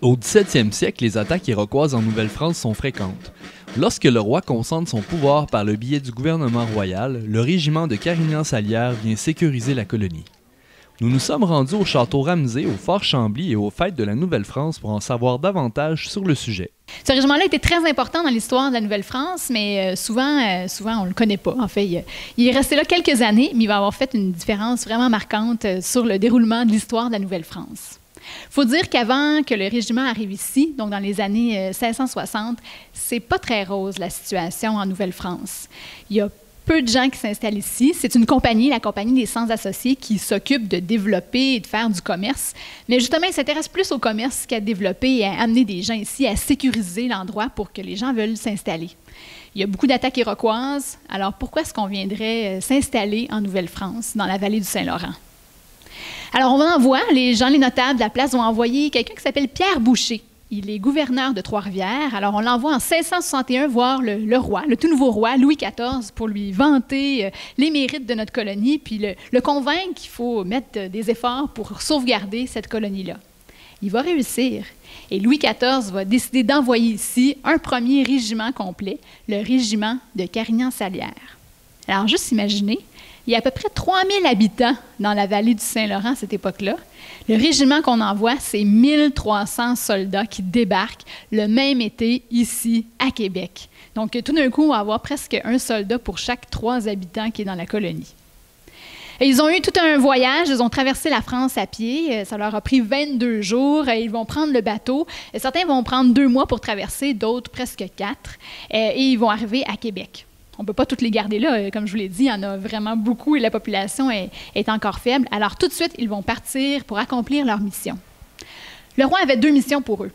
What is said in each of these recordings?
Au 17e siècle, les attaques iroquoises en Nouvelle-France sont fréquentes. Lorsque le roi concentre son pouvoir par le biais du gouvernement royal, le régiment de Carignan-Salière vient sécuriser la colonie. Nous nous sommes rendus au château Ramsay, au fort Chambly et aux fêtes de la Nouvelle-France pour en savoir davantage sur le sujet. Ce régiment-là était très important dans l'histoire de la Nouvelle-France, mais souvent, on ne le connaît pas. En fait, il est resté là quelques années, mais il va avoir fait une différence vraiment marquante sur le déroulement de l'histoire de la Nouvelle-France. Il faut dire qu'avant que le régiment arrive ici, donc dans les années 1660, c'est pas très rose la situation en Nouvelle-France. Il y a peu de gens qui s'installent ici. C'est une compagnie, la Compagnie des Sans-Associés, qui s'occupe de développer et de faire du commerce. Mais justement, ils s'intéressent plus au commerce qu'à développer et à amener des gens ici, à sécuriser l'endroit pour que les gens veulent s'installer. Il y a beaucoup d'attaques iroquoises. Alors, pourquoi est-ce qu'on viendrait s'installer en Nouvelle-France, dans la vallée du Saint-Laurent? Alors, on envoie, les notables de la place vont envoyer quelqu'un qui s'appelle Pierre Boucher. Il est gouverneur de Trois-Rivières. Alors, on l'envoie en 1661 voir le roi, le tout nouveau roi, Louis XIV, pour lui vanter les mérites de notre colonie, puis le convaincre qu'il faut mettre des efforts pour sauvegarder cette colonie-là. Il va réussir. Et Louis XIV va décider d'envoyer ici un premier régiment complet, le régiment de Carignan-Salière. Alors, juste imaginez, il y a à peu près 3000 habitants dans la vallée du Saint-Laurent à cette époque-là. Le régiment qu'on envoie, c'est 1300 soldats qui débarquent le même été ici, à Québec. Donc, tout d'un coup, on va avoir presque un soldat pour chaque 3 habitants qui est dans la colonie. Et ils ont eu tout un voyage, ils ont traversé la France à pied, ça leur a pris 22 jours, ils vont prendre le bateau. Certains vont prendre 2 mois pour traverser, d'autres presque 4, et ils vont arriver à Québec. On ne peut pas toutes les garder là. Comme je vous l'ai dit, il y en a vraiment beaucoup et la population est encore faible. Alors, tout de suite, ils vont partir pour accomplir leur mission. Le roi avait 2 missions pour eux.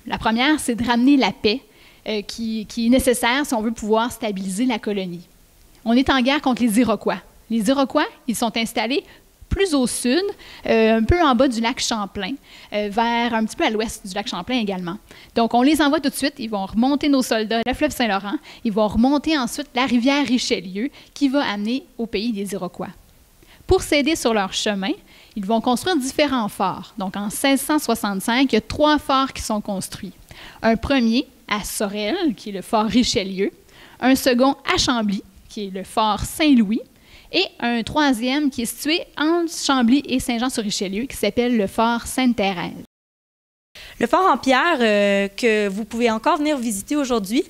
La première, c'est de ramener la paix qui est nécessaire si on veut pouvoir stabiliser la colonie. On est en guerre contre les Iroquois. Les Iroquois, ils sont installés plus au sud, un peu en bas du lac Champlain, vers un petit peu à l'ouest du lac Champlain également. Donc, on les envoie tout de suite. Ils vont remonter nos soldats, le fleuve Saint-Laurent. Ils vont remonter ensuite la rivière Richelieu, qui va amener au pays des Iroquois. Pour s'aider sur leur chemin, ils vont construire différents forts. Donc, en 1665, il y a 3 forts qui sont construits. Un premier à Sorel, qui est le fort Richelieu. Un second à Chambly, qui est le fort Saint-Louis. Et un 3e qui est situé entre Chambly et Saint-Jean-sur-Richelieu, qui s'appelle le fort Sainte-Thérèse. Le fort en pierre que vous pouvez encore venir visiter aujourd'hui,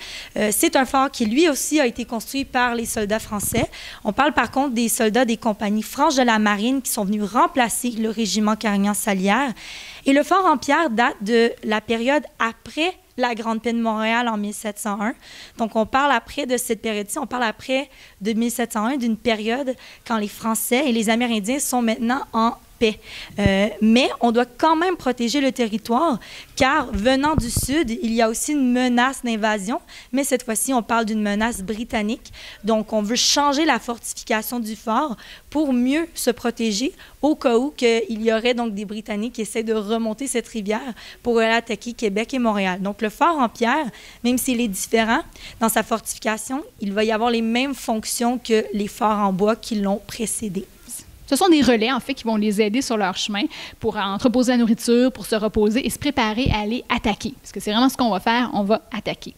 c'est un fort qui lui aussi a été construit par les soldats français. On parle par contre des soldats des compagnies franches de la marine qui sont venus remplacer le régiment Carignan-Salière. Et le fort en pierre date de la période après la Grande Paix de Montréal en 1701. Donc, on parle après de cette période-ci, on parle après de 1701, d'une période quand les Français et les Amérindiens sont maintenant en paix. Mais on doit quand même protéger le territoire, car venant du sud, il y a aussi une menace d'invasion, mais cette fois-ci, on parle d'une menace britannique. Donc, on veut changer la fortification du fort pour mieux se protéger au cas où il y aurait donc des Britanniques qui essaient de remonter cette rivière pour aller attaquer Québec et Montréal. Donc, le fort en pierre, même s'il est différent dans sa fortification, il va y avoir les mêmes fonctions que les forts en bois qui l'ont précédé. Ce sont des relais, en fait, qui vont les aider sur leur chemin pour entreposer la nourriture, pour se reposer et se préparer à aller attaquer. Parce que c'est vraiment ce qu'on va faire, on va attaquer.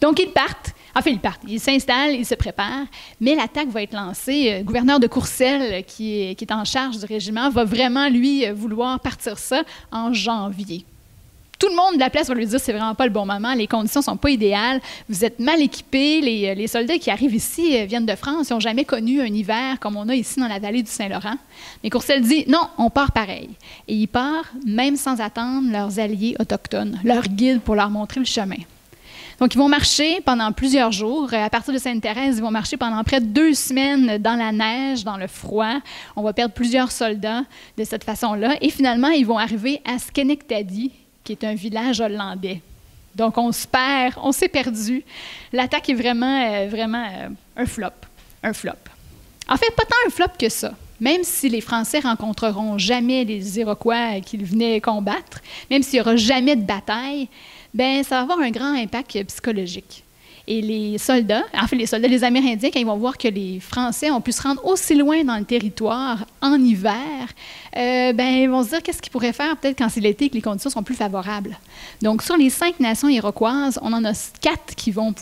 Donc, ils partent. Enfin, ils partent. Ils s'installent, ils se préparent. Mais l'attaque va être lancée. Le gouverneur de Courcelles, qui est en charge du régiment, va vraiment, lui, vouloir partir ça en janvier. Tout le monde de la place va lui dire que c'est vraiment pas le bon moment, les conditions sont pas idéales, vous êtes mal équipés, les soldats qui arrivent ici viennent de France, ils n'ont jamais connu un hiver comme on a ici dans la vallée du Saint-Laurent. Mais Courcelles dit non, on part pareil. Et ils partent même sans attendre leurs alliés autochtones, leurs guides pour leur montrer le chemin. Donc, ils vont marcher pendant plusieurs jours. À partir de Sainte-Thérèse, ils vont marcher pendant près de 2 semaines dans la neige, dans le froid. On va perdre plusieurs soldats de cette façon-là. Et finalement, ils vont arriver à Schenectady, qui est un village hollandais. Donc, on se perd, on s'est perdu. L'attaque est vraiment un flop. Un flop. En fait, pas tant un flop que ça. Même si les Français rencontreront jamais les Iroquois qu'ils venaient combattre, même s'il n'y aura jamais de bataille, bien, ça va avoir un grand impact psychologique. Et les soldats, les Amérindiens, quand ils vont voir que les Français ont pu se rendre aussi loin dans le territoire en hiver, ils vont se dire qu'est-ce qu'ils pourraient faire peut-être quand c'est l'été et que les conditions sont plus favorables. Donc, sur les 5 nations iroquoises, on en a 4 qui vont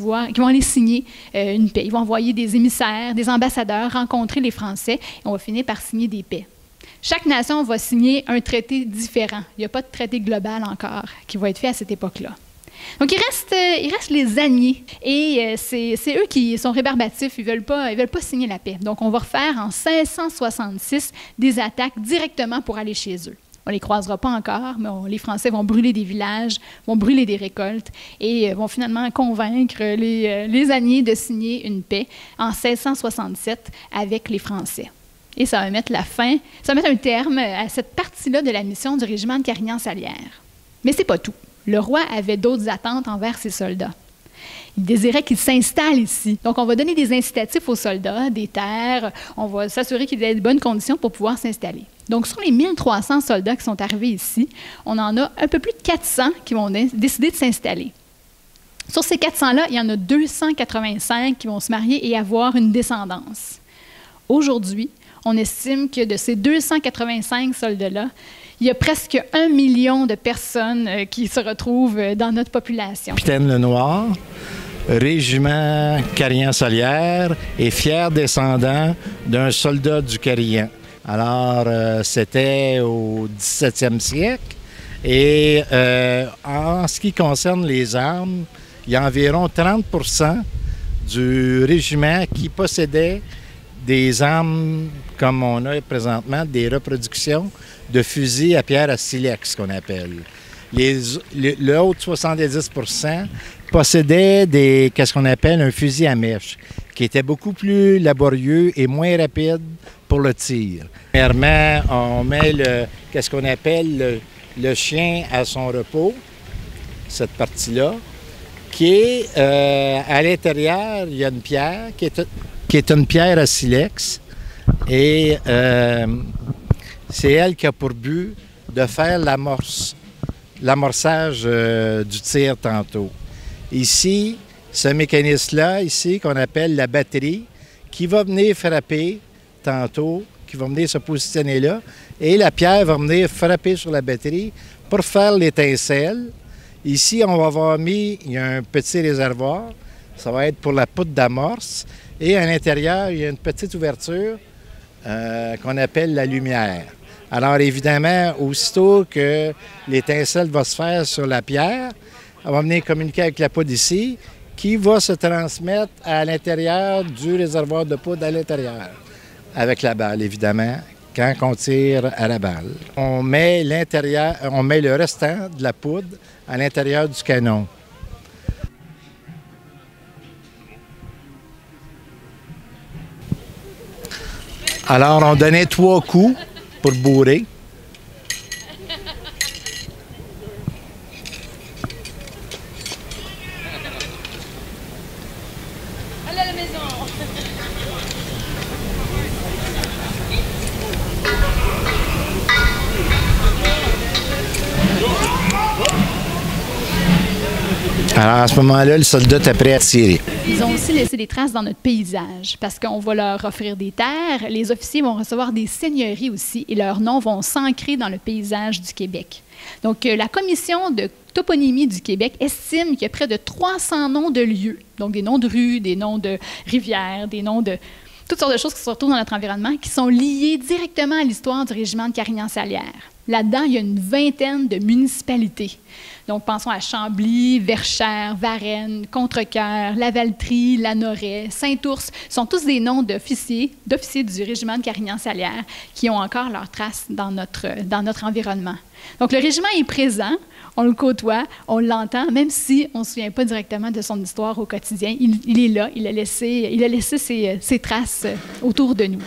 aller signer une paix. Ils vont envoyer des émissaires, des ambassadeurs, rencontrer les Français et on va finir par signer des paix. Chaque nation va signer un traité différent. Il n'y a pas de traité global encore qui va être fait à cette époque-là. Donc, il reste les alliés. Et c'est eux qui sont rébarbatifs. Ils veulent pas signer la paix. Donc, on va refaire en 1666 des attaques directement pour aller chez eux. On ne les croisera pas encore, mais les Français vont brûler des villages, vont brûler des récoltes et vont finalement convaincre les alliés de signer une paix en 1667 avec les Français. Et ça va mettre un terme à cette partie-là de la mission du régiment de Carignan-Salière. Mais ce n'est pas tout. Le roi avait d'autres attentes envers ses soldats. Il désirait qu'ils s'installent ici. Donc, on va donner des incitatifs aux soldats, des terres. On va s'assurer qu'ils aient de bonnes conditions pour pouvoir s'installer. Donc, sur les 1300 soldats qui sont arrivés ici, on en a un peu plus de 400 qui vont décider de s'installer. Sur ces 400-là, il y en a 285 qui vont se marier et avoir une descendance. Aujourd'hui, on estime que de ces 285 soldats-là, il y a presque 1 million de personnes qui se retrouvent dans notre population. Capitaine Lenoir, régiment Carignan-Salière et fier descendant d'un soldat du Carignan. Alors, c'était au 17e siècle. Et en ce qui concerne les armes, il y a environ 30% du régiment qui possédait des armes, comme on a présentement, des reproductions de fusils à pierre à silex, qu'on appelle. L'autre 70% possédait qu'est-ce qu'on appelle un fusil à mèche, qui était beaucoup plus laborieux et moins rapide pour le tir. Premièrement, on met qu'est-ce qu'on appelle le chien à son repos, cette partie-là, qui est à l'intérieur, il y a une pierre qui est une pierre à silex et c'est elle qui a pour but de faire l'amorçage du tir tantôt. Ici, ce mécanisme-là, ici, qu'on appelle la batterie, qui va venir frapper tantôt, qui va venir se positionner là, et la pierre va venir frapper sur la batterie pour faire l'étincelle. Ici, on va avoir il y a un petit réservoir, ça va être pour la poudre d'amorce, et à l'intérieur, il y a une petite ouverture qu'on appelle la lumière. Alors évidemment, aussitôt que l'étincelle va se faire sur la pierre, elle va venir communiquer avec la poudre ici, qui va se transmettre à l'intérieur du réservoir de poudre à l'intérieur, avec la balle évidemment, quand on tire à la balle. On met le restant de la poudre à l'intérieur du canon. Alors, on donnait 3 coups pour bourrer. Allez à la maison! Alors, à ce moment-là, le soldat est prêt à tirer. Ils ont aussi laissé des traces dans notre paysage parce qu'on va leur offrir des terres. Les officiers vont recevoir des seigneuries aussi et leurs noms vont s'ancrer dans le paysage du Québec. Donc, la Commission de toponymie du Québec estime qu'il y a près de 300 noms de lieux, donc des noms de rues, des noms de rivières, des noms de toutes sortes de choses qui se retrouvent dans notre environnement qui sont liées directement à l'histoire du régiment de Carignan-Salière. Là-dedans, il y a une vingtaine de municipalités. Donc, pensons à Chambly, Verchères, Varennes, Contrecoeur, Lavaltrie, Lanoret, Saint-Ours. Ce sont tous des noms d'officiers du régiment de Carignan-Salière qui ont encore leurs traces dans notre environnement. Donc, le régiment est présent, on le côtoie, on l'entend, même si on ne se souvient pas directement de son histoire au quotidien. Il est là, il a laissé ses traces autour de nous.